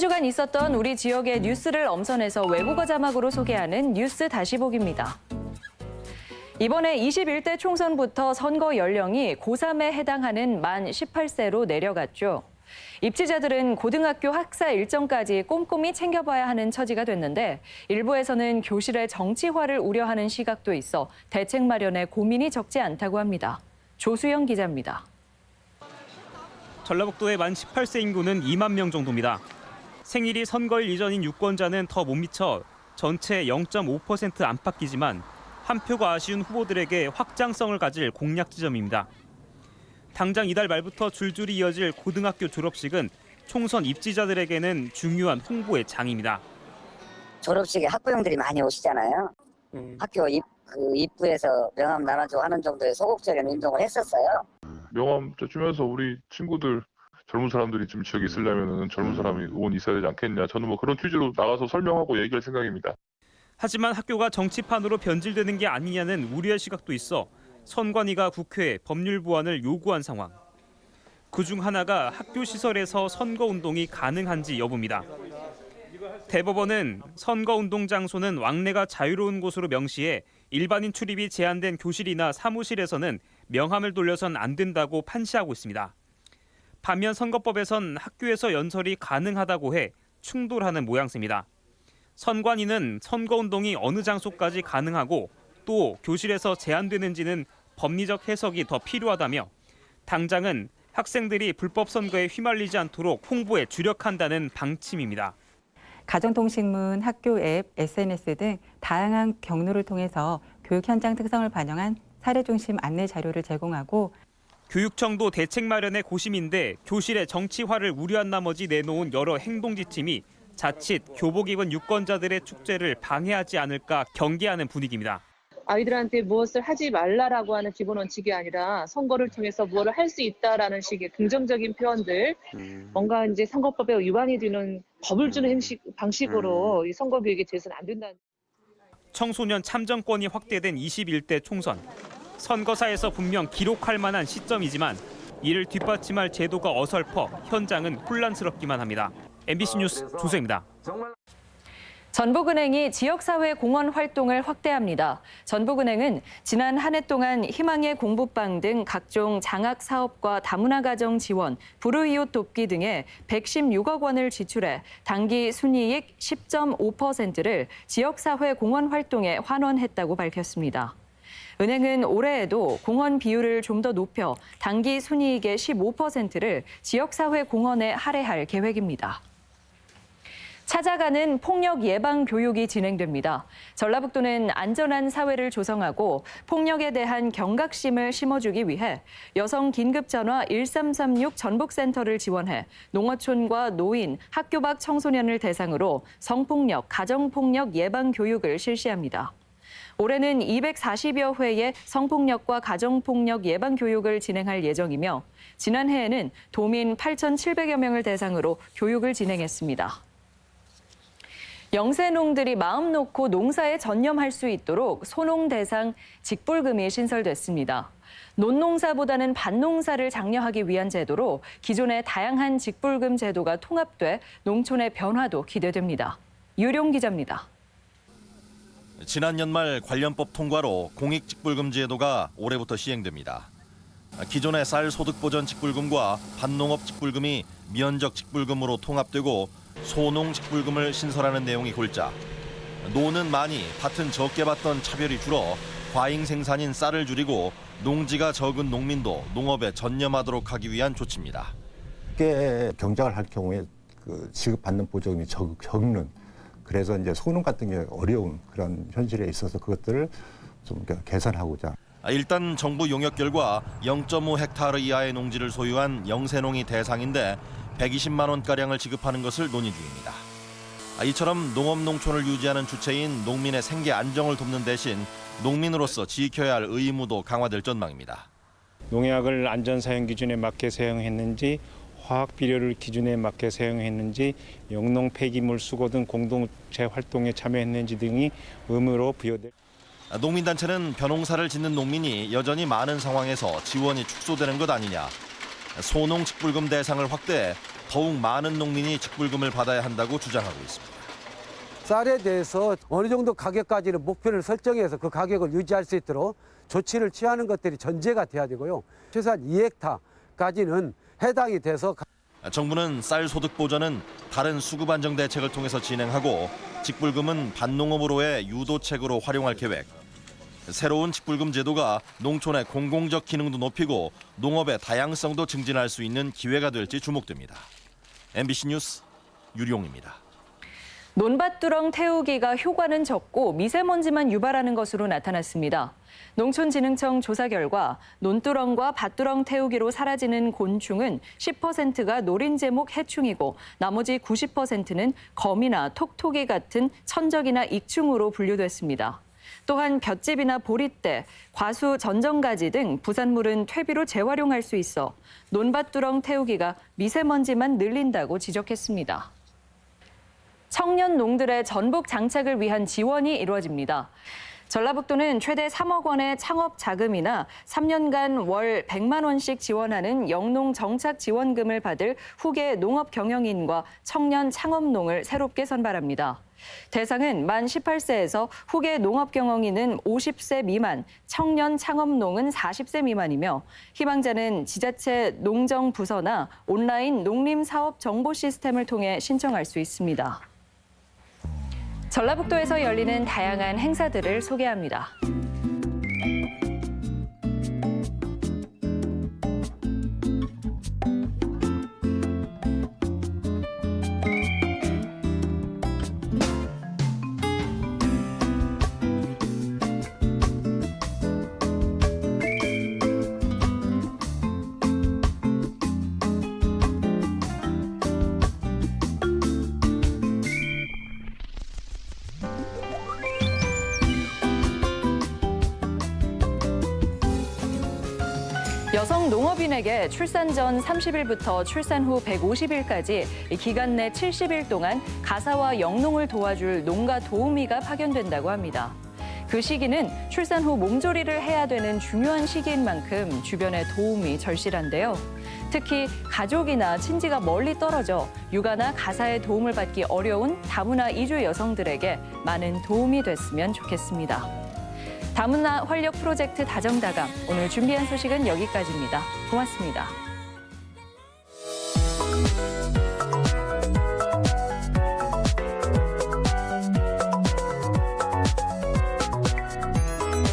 주간 있었던 우리 지역의 뉴스를 엄선해서 외국어 자막으로 소개하는 뉴스 다시 보기입니다. 이번에 21대 총선부터 선거 연령이 고3에 해당하는 만 18세로 내려갔죠. 입지자들은 고등학교 학사 일정까지 꼼꼼히 챙겨봐야 하는 처지가 됐는데 일부에서는 교실의 정치화를 우려하는 시각도 있어 대책 마련에 고민이 적지 않다고 합니다. 조수영 기자입니다. 전라북도의 만 18세 인구는 2만 명 정도입니다. 생일이 선거일 이전인 유권자는 더 못 미쳐 전체 0.5% 안팎이지만 한 표가 아쉬운 후보들에게 확장성을 가질 공략 지점입니다. 당장 이달 말부터 줄줄이 이어질 고등학교 졸업식은 총선 입지자들에게는 중요한 홍보의 장입니다. 졸업식에 학부형들이 많이 오시잖아요. 학교 입구에서 명함 나눠주고 하는 정도의 소극적인 운동을 했었어요. 명함 주면서 우리 친구들 젊은 사람들이 좀 지역에 있으려면 젊은 사람이 의원 있어야 되지 않겠냐. 저는 뭐 그런 취지로 나가서 설명하고 얘기할 생각입니다. 하지만 학교가 정치판으로 변질되는 게 아니냐는 우려의 시각도 있어 선관위가 국회에 법률 보완을 요구한 상황. 그중 하나가 학교 시설에서 선거운동이 가능한지 여부입니다. 대법원은 선거운동 장소는 왕래가 자유로운 곳으로 명시해 일반인 출입이 제한된 교실이나 사무실에서는 명함을 돌려선 안 된다고 판시하고 있습니다. 반면 선거법에선 학교에서 연설이 가능하다고 해 충돌하는 모양새입니다. 선관위는 선거운동이 어느 장소까지 가능하고 또 교실에서 제한되는지는 법리적 해석이 더 필요하다며 당장은 학생들이 불법 선거에 휘말리지 않도록 홍보에 주력한다는 방침입니다. 가정통신문, 학교 앱, SNS 등 다양한 경로를 통해서 교육 현장 특성을 반영한 사례 중심 안내 자료를 제공하고 교육청도 대책 마련에 고심인데 교실의 정치화를 우려한 나머지 내놓은 여러 행동 지침이 자칫 교복 입은 유권자들의 축제를 방해하지 않을까 경계하는 분위기입니다. 아이들한테 무엇을 하지 말라라고 하는 기본 원칙이 아니라 선거를 통해서 무엇을 할 수 있다라는 식의 긍정적인 표현들, 뭔가 이제 선거법에 위반이 되는 법을 주는 방식으로 이 선거 교육이 돼서는 안 된다는. 청소년 참정권이 확대된 21대 총선. 선거사에서 분명 기록할 만한 시점이지만 이를 뒷받침할 제도가 어설퍼 현장은 혼란스럽기만 합니다. MBC 뉴스 조수영입니다. 전북은행이 지역사회 공헌 활동을 확대합니다. 전북은행은 지난 한 해 동안 희망의 공부방 등 각종 장학 사업과 다문화 가정 지원, 불우이웃 돕기 등에 116억 원을 지출해 당기 순이익 10.5%를 지역사회 공헌 활동에 환원했다고 밝혔습니다. 은행은 올해에도 공헌 비율을 좀 더 높여 당기 순이익의 15%를 지역사회 공헌에 할애할 계획입니다. 찾아가는 폭력 예방 교육이 진행됩니다. 전라북도는 안전한 사회를 조성하고 폭력에 대한 경각심을 심어주기 위해 여성 긴급전화 1336 전북센터를 지원해 농어촌과 노인, 학교 밖 청소년을 대상으로 성폭력, 가정폭력 예방 교육을 실시합니다. 올해는 240여 회의 성폭력과 가정폭력 예방 교육을 진행할 예정이며 지난해에는 도민 8,700여 명을 대상으로 교육을 진행했습니다. 영세농들이 마음 놓고 농사에 전념할 수 있도록 소농 대상 직불금이 신설됐습니다. 논농사보다는 밭농사를 장려하기 위한 제도로 기존의 다양한 직불금 제도가 통합돼 농촌의 변화도 기대됩니다. 유룡 기자입니다. 지난 연말 관련법 통과로 공익직불금 제도가 올해부터 시행됩니다. 기존의 쌀 소득보전 직불금과 밭농업 직불금이 면적 직불금으로 통합되고 소농 직불금을 신설하는 내용이 골자 노는 많이 밭은 적게 받던 차별이 줄어 과잉 생산인 쌀을 줄이고 농지가 적은 농민도 농업에 전념하도록 하기 위한 조치입니다. 쉽게 경작을 할 경우에 지급받는 보조금이 적는 그래서 이제 소농 같은 게 어려운 그런 현실에 있어서 그것들을 좀 개선하고자. 일단 정부 용역 결과 0.5헥타르 이하의 농지를 소유한 영세농이 대상인데 120만 원가량을 지급하는 것을 논의 중입니다. 이처럼 농업농촌을 유지하는 주체인 농민의 생계 안정을 돕는 대신 농민으로서 지켜야 할 의무도 강화될 전망입니다. 농약을 안전사용 기준에 맞게 사용했는지 화학 비료를 기준에 맞게 사용했는지 영농 폐기물 수거 등 공동체 활동에 참여했는지 등이 의무로 부여될. 농민단체는 벼농사를 짓는 농민이 여전히 많은 상황에서 지원이 축소되는 것 아니냐. 소농 직불금 대상을 확대해 더욱 많은 농민이 직불금을 받아야 한다고 주장하고 있습니다. 쌀에 대해서 어느 정도 가격까지는 목표를 설정해서 그 가격을 유지할 수 있도록 조치를 취하는 것들이 전제가 돼야 되고요. 최소한 2헥타까지는 해당이 돼서 정부는 쌀 소득 보전은 다른 수급 안정 대책을 통해서 진행하고 직불금은 반농업으로의 유도책으로 활용할 계획. 새로운 직불금 제도가 농촌의 공공적 기능도 높이고 농업의 다양성도 증진할 수 있는 기회가 될지 주목됩니다. MBC 뉴스 유룡입니다. 논밭두렁 태우기가 효과는 적고 미세먼지만 유발하는 것으로 나타났습니다. 농촌진흥청 조사 결과 논두렁과 밭두렁 태우기로 사라지는 곤충은 10%가 노린제목 해충이고 나머지 90%는 거미나 톡톡이 같은 천적이나 익충으로 분류됐습니다. 또한 볏짚이나 보리대, 과수, 전정가지 등 부산물은 퇴비로 재활용할 수 있어 논밭두렁 태우기가 미세먼지만 늘린다고 지적했습니다. 청년 농들의 전북 장착을 위한 지원이 이루어집니다. 전라북도는 최대 3억 원의 창업 자금이나 3년간 월 100만 원씩 지원하는 영농 정착 지원금을 받을 후계 농업 경영인과 청년 창업농을 새롭게 선발합니다. 대상은 만 18세에서 후계 농업 경영인은 50세 미만, 청년 창업농은 40세 미만이며 희망자는 지자체 농정부서나 온라인 농림사업 정보 시스템을 통해 신청할 수 있습니다. 전라북도에서 열리는 다양한 행사들을 소개합니다. 여성 농업인에게 출산 전 30일부터 출산 후 150일까지 기간 내 70일 동안 가사와 영농을 도와줄 농가 도우미가 파견된다고 합니다. 그 시기는 출산 후 몸조리를 해야 되는 중요한 시기인 만큼 주변의 도움이 절실한데요. 특히 가족이나 친지가 멀리 떨어져 육아나 가사의 도움을 받기 어려운 다문화 이주 여성들에게 많은 도움이 됐으면 좋겠습니다. 다문화 활력 프로젝트 다정다감, 오늘 준비한 소식은 여기까지입니다. 고맙습니다.